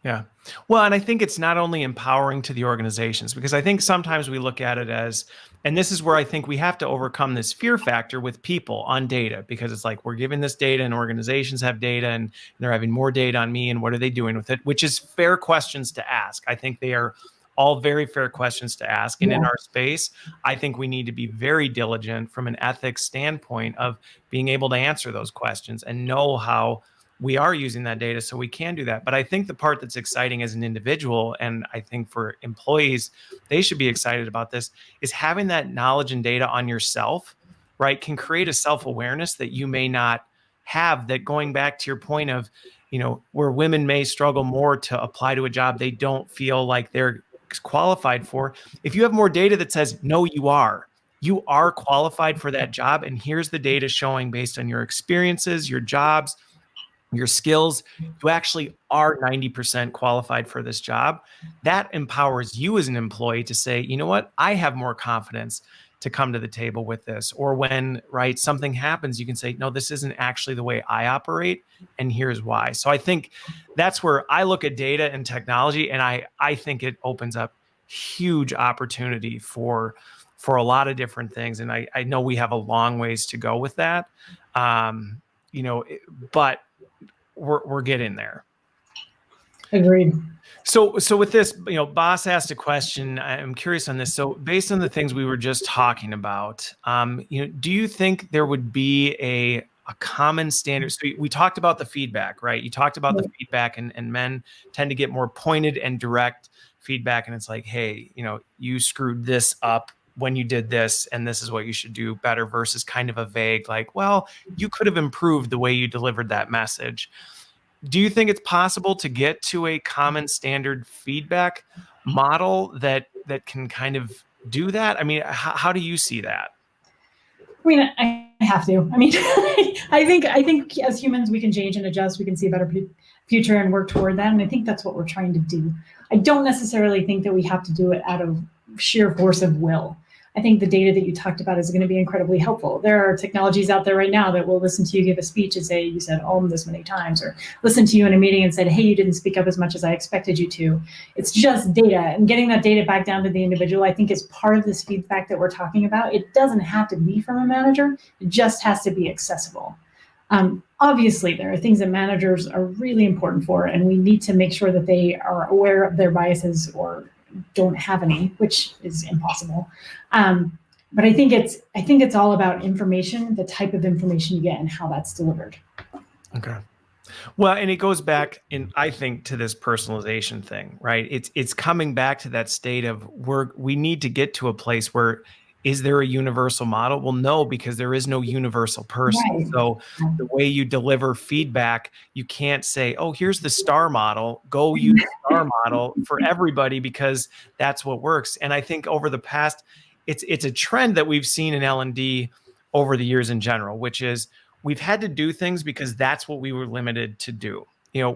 [SPEAKER 1] Yeah. Well, and I think it's not only empowering to the organizations, because I think sometimes we look at it as, and this is where I think we have to overcome this fear factor with people on data, because it's like, we're giving this data and organizations have data and they're having more data on me, and what are they doing with it? Which is fair questions to ask. I think they are all very fair questions to ask. And in our space, I think we need to be very diligent from an ethics standpoint of being able to answer those questions and know how we are using that data so we can do that. But I think the part that's exciting as an individual, and I think for employees, they should be excited about this, is having that knowledge and data on yourself, right, can create a self-awareness that you may not have, that going back to your point of, where women may struggle more to apply to a job they don't feel like they're qualified for. If you have more data that says, no, you are, you are qualified for that job. And here's the data showing based on your experiences, your jobs, your skills, you actually are 90% qualified for this job. That empowers you as an employee to say, you know what, I have more confidence to come to the table with this. Or when, right, something happens, you can say, no, this isn't actually the way I operate, and here's why. So I think that's where I look at data and technology, and I think it opens up huge opportunity for a lot of different things. And I know we have a long ways to go with that. But we're getting there.
[SPEAKER 2] Agreed.
[SPEAKER 1] So with this, Boss asked a question. I'm curious on this. So based on the things we were just talking about, do you think there would be a common standard? So we talked about the feedback, right? You talked about the feedback, and men tend to get more pointed and direct feedback. And it's like, hey, you screwed this up when you did this, and this is what you should do better, versus kind of a vague, like, well, you could have improved the way you delivered that message. Do you think it's possible to get to a common standard feedback model that can kind of do that? I mean, how do you see that?
[SPEAKER 2] I mean, I have to. I mean, I think as humans, we can change and adjust. We can see a better future and work toward that. And I think that's what we're trying to do. I don't necessarily think that we have to do it out of sheer force of will. I think the data that you talked about is going to be incredibly helpful. There are technologies out there right now that will listen to you give a speech and say, you said this many times, or listen to you in a meeting and said, hey, you didn't speak up as much as I expected you to. It's just data, and getting that data back down to the individual, I think, is part of this feedback that we're talking about. It doesn't have to be from a manager. It just has to be accessible. Obviously, there are things that managers are really important for, and we need to make sure that they are aware of their biases or don't have any, which is impossible. But I think it's all about information, the type of information you get and how that's delivered.
[SPEAKER 1] Okay. Well, and it goes back I think, to this personalization thing, right? It's coming back to that state of we need to get to a place where, is there a universal model? Well, no, because there is no universal person. Right. So the way you deliver feedback, you can't say, oh, here's the STAR model, go use the STAR model for everybody, because that's what works. And I think over the past, it's a trend that we've seen in L&D over the years in general, which is we've had to do things because that's what we were limited to do.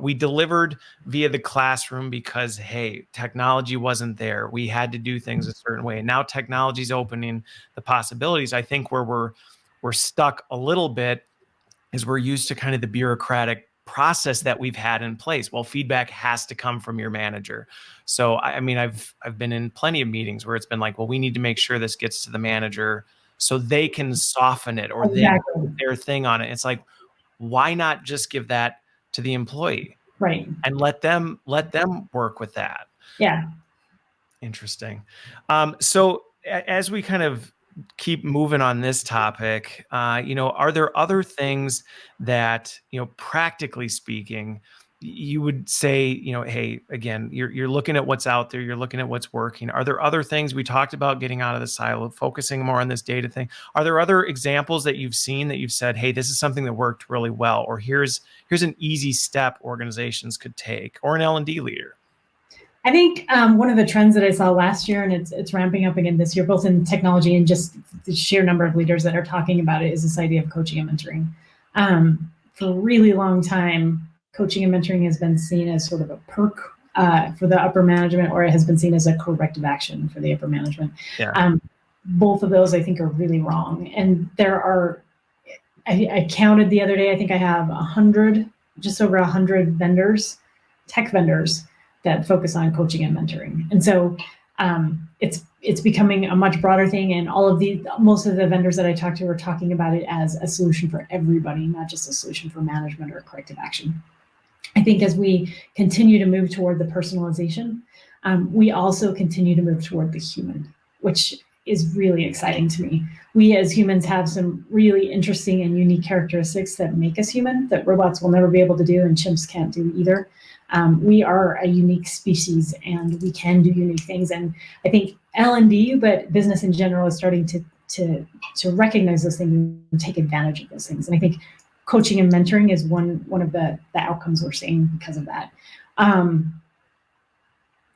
[SPEAKER 1] We delivered via the classroom because, hey, technology wasn't there. We had to do things a certain way. And now technology's opening the possibilities. I think where we're stuck a little bit is we're used to kind of the bureaucratic process that we've had in place. Well, feedback has to come from your manager. So, I mean, I've been in plenty of meetings where it's been like, well, we need to make sure this gets to the manager so they can soften it, or they put their thing on it. It's like, why not just give that to the employee,
[SPEAKER 2] right,
[SPEAKER 1] and let them work with that?
[SPEAKER 2] Yeah.
[SPEAKER 1] Interesting. So as we kind of keep moving on this topic, are there other things that, practically speaking, you would say, hey, again, you're looking at what's out there, you're looking at what's working. Are there other things? We talked about getting out of the silo, focusing more on this data thing. Are there other examples that you've seen that you've said, hey, this is something that worked really well, or here's an easy step organizations could take, or an L&D leader?
[SPEAKER 2] I think one of the trends that I saw last year, and it's ramping up again this year, both in technology and just the sheer number of leaders that are talking about it, is this idea of coaching and mentoring. For a really long time, coaching and mentoring has been seen as sort of a perk for the upper management, or it has been seen as a corrective action for the upper management.
[SPEAKER 1] Yeah.
[SPEAKER 2] Both of those, I think, are really wrong. And there are, I counted the other day, I think I have just over 100 vendors, tech vendors, that focus on coaching and mentoring. And so it's becoming a much broader thing. And most of the vendors that I talked to are talking about it as a solution for everybody, not just a solution for management or corrective action. I think as we continue to move toward the personalization, we also continue to move toward the human, which is really exciting to me. We as humans have some really interesting and unique characteristics that make us human that robots will never be able to do, and chimps can't do either. We are a unique species, and we can do unique things. And I think L&D, but business in general, is starting to recognize those things and take advantage of those things. And I think coaching and mentoring is one of the outcomes we're seeing because of that.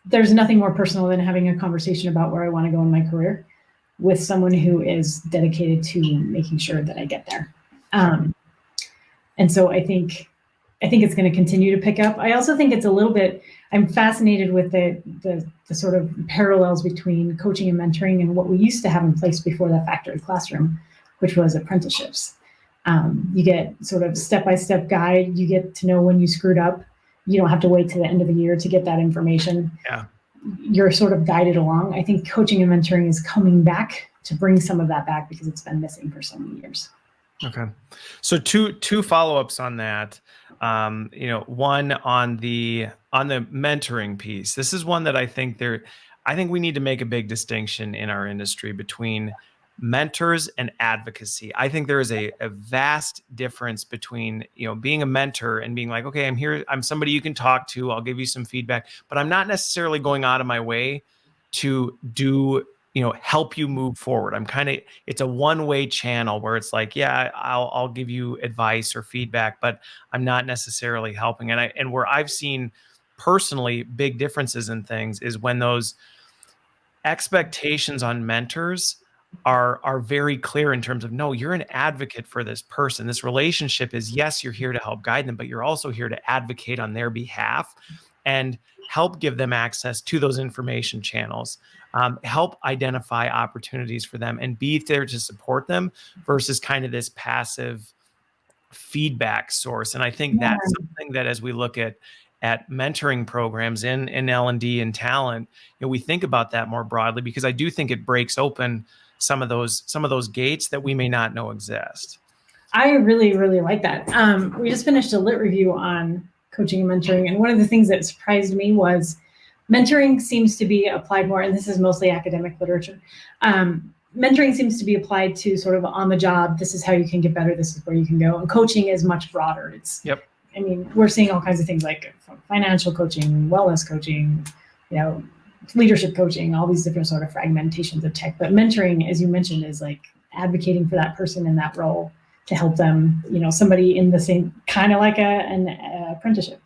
[SPEAKER 2] There's nothing more personal than having a conversation about where I want to go in my career. with someone who is dedicated to making sure that I get there. And so I think it's going to continue to pick up. I also think it's a little bit, I'm fascinated with the sort of parallels between coaching and mentoring and what we used to have in place before the factory classroom, which was apprenticeships. You get sort of step-by-step guide. You get to know when you screwed up. You don't have to wait to the end of the year to get that information.
[SPEAKER 1] Yeah.
[SPEAKER 2] You're sort of guided along. I think coaching and mentoring is coming back to bring some of that back because it's been missing for so many years.
[SPEAKER 1] Okay. So two follow-ups on that. One on the mentoring piece. This is one that I think we need to make a big distinction in our industry between mentors and advocacy. I think there is a vast difference between, being a mentor and being like, okay, I'm here, I'm somebody you can talk to, I'll give you some feedback, but I'm not necessarily going out of my way to do, help you move forward. It's a one-way channel where it's like, yeah, I'll give you advice or feedback, but I'm not necessarily helping. And where I've seen personally big differences in things is when those expectations on mentors are very clear in terms of, no, you're an advocate for this person. This relationship is, yes, you're here to help guide them, but you're also here to advocate on their behalf and help give them access to those information channels, help identify opportunities for them and be there to support them versus kind of this passive feedback source. And I think that's something that as we look at mentoring programs in L&D and talent, we think about that more broadly, because I do think it breaks open some of those gates that we may not know exist.
[SPEAKER 2] I really, really like that. We just finished a lit review on coaching and mentoring. And one of the things that surprised me was mentoring seems to be applied more, and this is mostly academic literature. Mentoring seems to be applied to sort of on the job. This is how you can get better. This is where you can go. And coaching is much broader. I mean, we're seeing all kinds of things like financial coaching, wellness coaching, leadership coaching, all these different sort of fragmentations of tech. But mentoring, as you mentioned, is like advocating for that person in that role to help them, somebody in the same, kind of like an apprenticeship,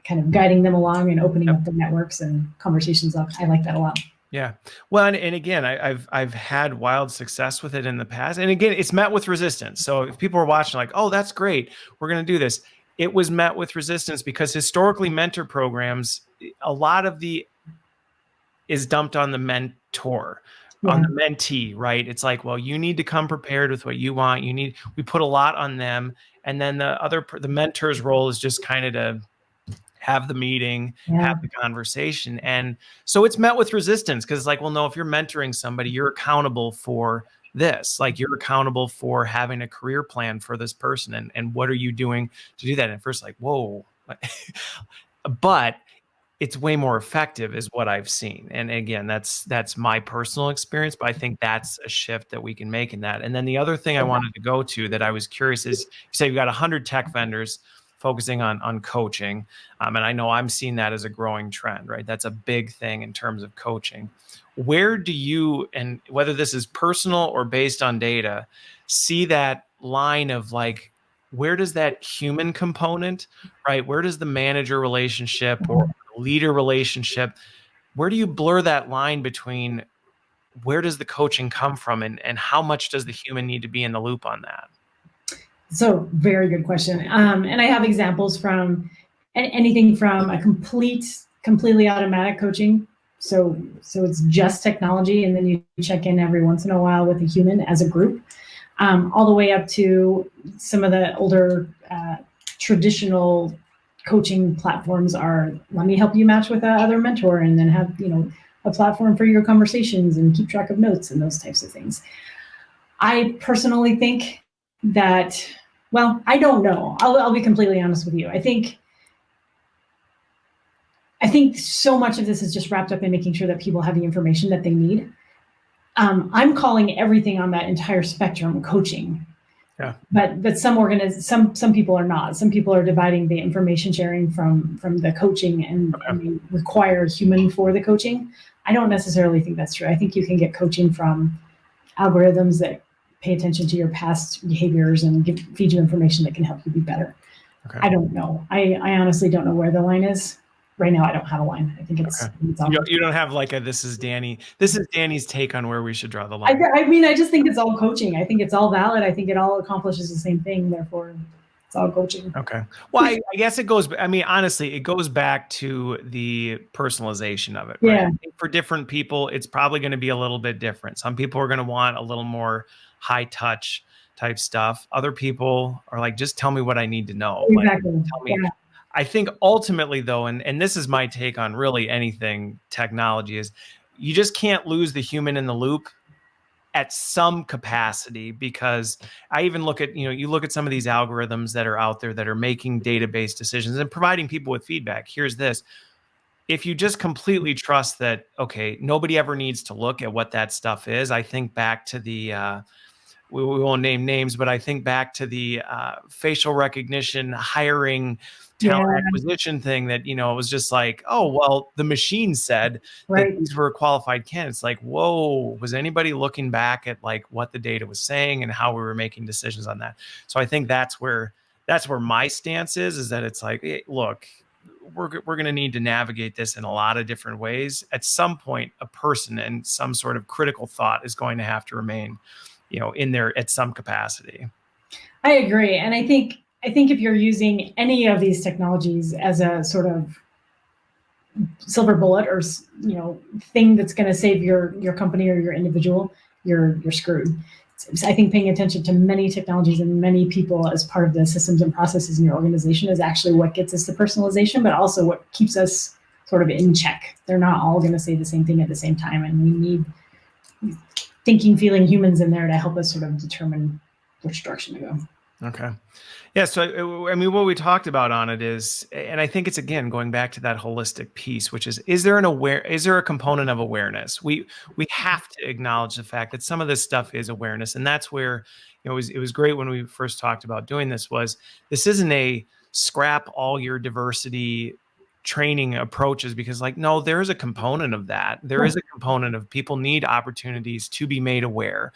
[SPEAKER 2] kind of guiding them along and opening up the networks and conversations. I like that a lot.
[SPEAKER 1] Yeah. Well, and again, I've had wild success with it in the past. And again, it's met with resistance. So if people are watching like, oh, that's great, we're going to do this. It was met with resistance because historically mentor programs, a lot of is dumped on the mentor, on the mentee, right? It's like, well, you need to come prepared with what you want. We put a lot on them. And then the mentor's role is just kind of to have the meeting, have the conversation. And so it's met with resistance because it's like, well, no, if you're mentoring somebody, you're accountable for this. Like, you're accountable for having a career plan for this person. And what are you doing to do that? And at first, like, whoa, but it's way more effective is what I've seen. And again, that's my personal experience, but I think that's a shift that we can make in that. And then the other thing I wanted to go to that I was curious is, you say you've got 100 tech vendors focusing on coaching. And I know I'm seeing that as a growing trend, right? That's a big thing in terms of coaching. Where do you, and whether this is personal or based on data, see that line of like, where does that human component, right? Where does the manager relationship or leader relationship, where do you blur that line between where does the coaching come from and how much does the human need to be in the loop on that?
[SPEAKER 2] So very good question. And I have examples from anything from a completely automatic coaching. So it's just technology, and then you check in every once in a while with a human as a group, all the way up to some of the older traditional coaching platforms are, let me help you match with other mentor and then have, a platform for your conversations and keep track of notes and those types of things. I personally think that, well, I don't know. I'll be completely honest with you. I think so much of this is just wrapped up in making sure that people have the information that they need. I'm calling everything on that entire spectrum coaching. Yeah. But some people are not. Some people are dividing the information sharing from the coaching and they require human for the coaching. I don't necessarily think that's true. I think you can get coaching from algorithms that pay attention to your past behaviors and feed you information that can help you be better. Okay. I don't know. I honestly don't know where the line is right now I don't have a line. I think it's,
[SPEAKER 1] Okay.
[SPEAKER 2] it's all
[SPEAKER 1] You don't have like a this is Dani's take on where we should draw the line.
[SPEAKER 2] I mean, I just think it's all coaching. I think it's all valid. I think it all accomplishes the same thing. Therefore, it's all coaching.
[SPEAKER 1] Okay. Well, I guess it goes, I mean, honestly, it goes back to the personalization of it, right?
[SPEAKER 2] Yeah.
[SPEAKER 1] I think for different people, it's probably going to be a little bit different. Some people are going to want a little more high touch type stuff. Other people are like, just tell me what I need to know.
[SPEAKER 2] Exactly.
[SPEAKER 1] Like, tell me.
[SPEAKER 2] Yeah.
[SPEAKER 1] I think ultimately though, and this is my take on really anything technology, is you just can't lose the human in the loop at some capacity, because I even look at, you look at some of these algorithms that are out there that are making database decisions and providing people with feedback. Here's this. If you just completely trust that, okay, nobody ever needs to look at what that stuff is. I think back to the, we won't name names, but I think back to the facial recognition hiring talent acquisition thing that, it was just like, oh, well, the machine said that these were qualified candidates. Like, whoa, was anybody looking back at like what the data was saying and how we were making decisions on that? So I think that's where my stance is that it's like, hey, look, we're going to need to navigate this in a lot of different ways. At some point, a person and some sort of critical thought is going to have to remain, in there at some capacity. I
[SPEAKER 2] agree. And I think if you're using any of these technologies as a sort of silver bullet or, thing that's going to save your company or your individual, you're screwed. I think paying attention to many technologies and many people as part of the systems and processes in your organization is actually what gets us to personalization, but also what keeps us sort of in check. They're not all going to say the same thing at the same time. And we need thinking, feeling humans in there to help us sort of determine which direction to go. Okay.
[SPEAKER 1] Yeah. So, I mean, what we talked about on it is, and I think it's, again, going back to that holistic piece, which is there a component of awareness? We have to acknowledge the fact that some of this stuff is awareness. And that's where, it was great when we first talked about doing this. This isn't a scrap all your diversity training approaches, because like, no, there is a component of that. There is a component of people need opportunities to be made aware.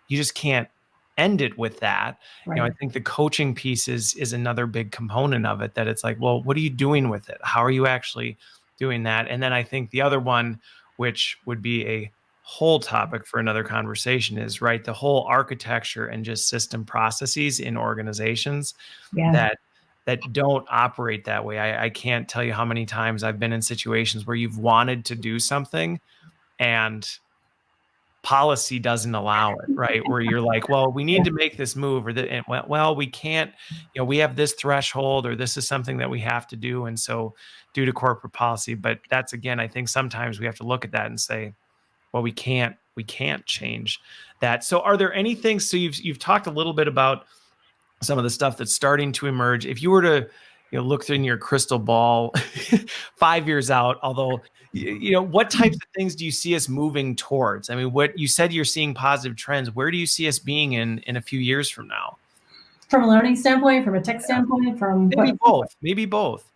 [SPEAKER 1] You just can't end it with that. Right. I think the coaching piece is another big component of it, that it's like, well, what are you doing with it? How are you actually doing that? And then I think the other one, which would be a whole topic for another conversation, is right, the whole architecture and just system processes in organizations that don't operate that way. I can't tell you how many times I've been in situations where you've wanted to do something and policy doesn't allow it, right? Where you're like, well, we need to make this move, or that, well, we can't, we have this threshold, or this is something that we have to do. And so due to corporate policy, but that's, again, I think sometimes we have to look at that and say, well, we can't change that. So are there any things, so you've talked a little bit about some of the stuff that's starting to emerge. If you were to look in your crystal ball 5 years out, although, what types of things do you see us moving towards? I mean, what you said, you're seeing positive trends. Where do you see us being in a few years from now?
[SPEAKER 2] From a learning standpoint, from a tech standpoint, from
[SPEAKER 1] maybe both.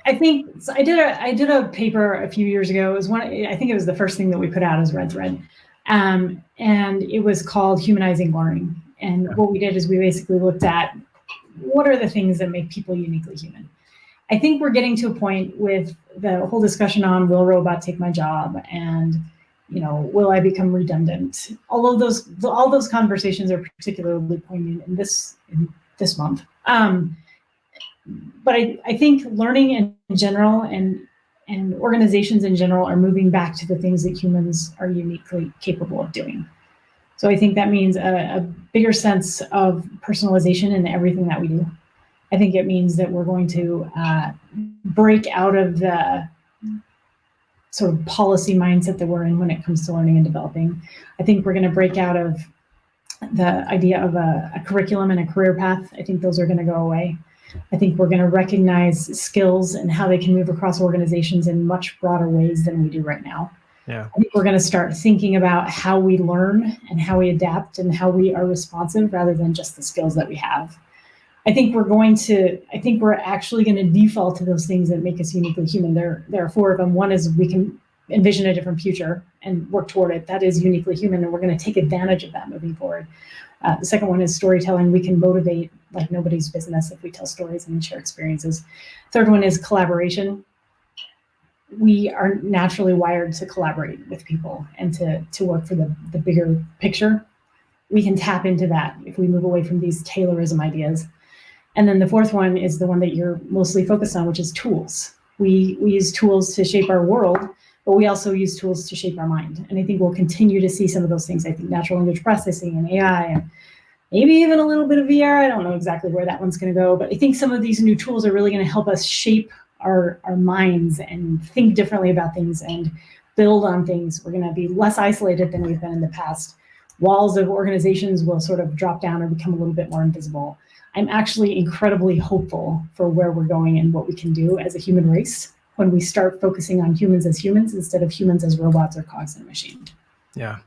[SPEAKER 2] I think so. I did a paper a few years ago. It was I think it was the first thing that we put out as RedThread. And it was called Humanizing Learning. And what we did is we basically looked at what are the things that make people uniquely human. I think we're getting to a point with the whole discussion on, will robot take my job? And, will I become redundant? All those conversations are particularly poignant in this month. But I think learning in general and organizations in general are moving back to the things that humans are uniquely capable of doing. So I think that means a bigger sense of personalization in everything that we do. I think it means that we're going to break out of the sort of policy mindset that we're in when it comes to learning and developing. I think we're going to break out of the idea of a curriculum and a career path. I think those are going to go away. I think we're going to recognize skills and how they can move across organizations in much broader ways than we do right now. Yeah. I think we're going to start thinking about how we learn and how we adapt and how we are responsive rather than just the skills that we have. I think we're actually going to default to those things that make us uniquely human. There are 4 of them. One is we can envision a different future and work toward it. That is uniquely human, and we're going to take advantage of that moving forward. The second one is storytelling. We can motivate like nobody's business if we tell stories and share experiences. Third one is collaboration. We are naturally wired to collaborate with people and to work for the bigger picture. We can tap into that if we move away from these Taylorism ideas. And then the fourth one is the one that you're mostly focused on, which is tools. We use tools to shape our world, but we also use tools to shape our mind. And I think we'll continue to see some of those things. I think natural language processing and AI and maybe even a little bit of VR. I don't know exactly where that one's going to go, but I think some of these new tools are really going to help us shape our minds and think differently about things and build on things. We're going to be less isolated than we've been in the past. Walls of organizations will sort of drop down or become a little bit more invisible. I'm actually incredibly hopeful for where we're going and what we can do as a human race when we start focusing on humans as humans instead of humans as robots or cogs in a machine.
[SPEAKER 1] Yeah.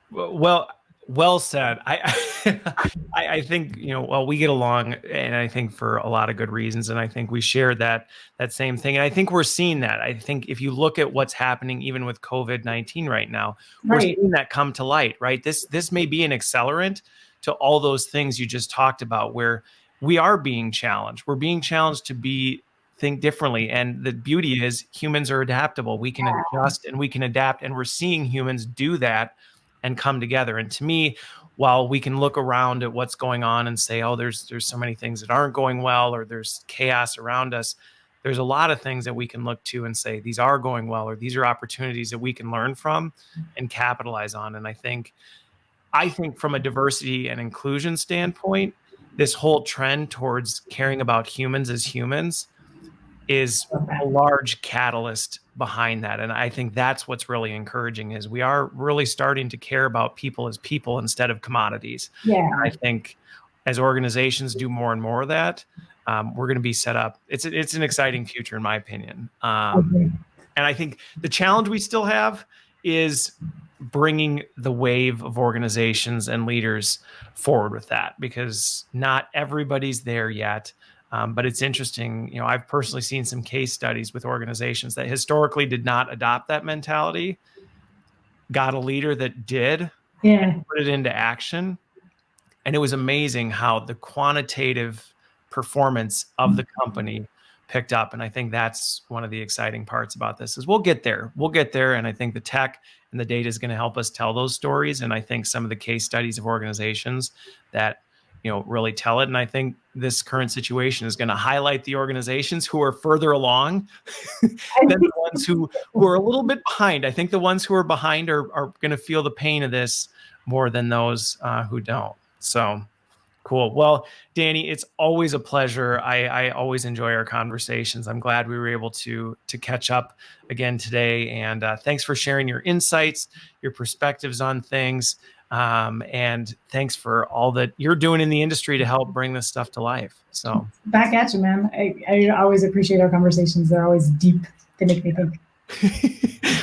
[SPEAKER 1] Well said. I think, we get along, and I think for a lot of good reasons. And I think we share that same thing. And I think we're seeing that. I think if you look at what's happening, even with COVID-19 right now, we're seeing that come to light, right? This may be an accelerant to all those things you just talked about, where we are being challenged. We're being challenged to think differently. And the beauty is humans are adaptable. We can adjust and we can adapt. And we're seeing humans do that and come together. And to me, while we can look around at what's going on and say, oh, there's so many things that aren't going well, or there's chaos around us, there's a lot of things that we can look to and say, these are going well, or these are opportunities that we can learn from and capitalize on. And I think from a diversity and inclusion standpoint, this whole trend towards caring about humans as humans is a large catalyst behind that. And I think that's what's really encouraging, is we are really starting to care about people as people instead of commodities.
[SPEAKER 2] Yeah.
[SPEAKER 1] And I think as organizations do more and more of that, we're going to be set up. It's an exciting future, in my opinion. And I think the challenge we still have is bringing the wave of organizations and leaders forward with that, because not everybody's there yet. But it's interesting, I've personally seen some case studies with organizations that historically did not adopt that mentality, got a leader that did, and put it into action. And it was amazing how the quantitative performance of the company picked up. And I think that's one of the exciting parts about this, is we'll get there. And I think the tech and the data is going to help us tell those stories. And I think some of the case studies of organizations that really tell it. And I think this current situation is going to highlight the organizations who are further along than the ones who are a little bit behind. I think the ones who are behind are going to feel the pain of this more than those who don't. So cool. Well, Dani, it's always a pleasure. I always enjoy our conversations. I'm glad we were able to catch up again today. And thanks for sharing your insights, your perspectives on things. And thanks for all that you're doing in the industry to help bring this stuff to life. So
[SPEAKER 2] back at you, man. I always appreciate our conversations. They're always deep. They make me think.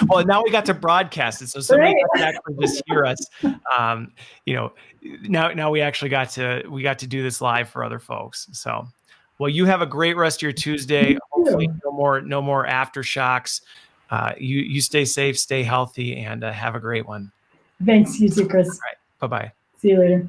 [SPEAKER 1] Well, now we got to broadcast it, so somebody can actually just hear us. Now we actually got to do this live for other folks. So, well, you have a great rest of your Tuesday. Hopefully, no more aftershocks. You stay safe, stay healthy, and have a great one.
[SPEAKER 2] Thanks, you too, Chris.
[SPEAKER 1] All right. Bye-bye.
[SPEAKER 2] See you later.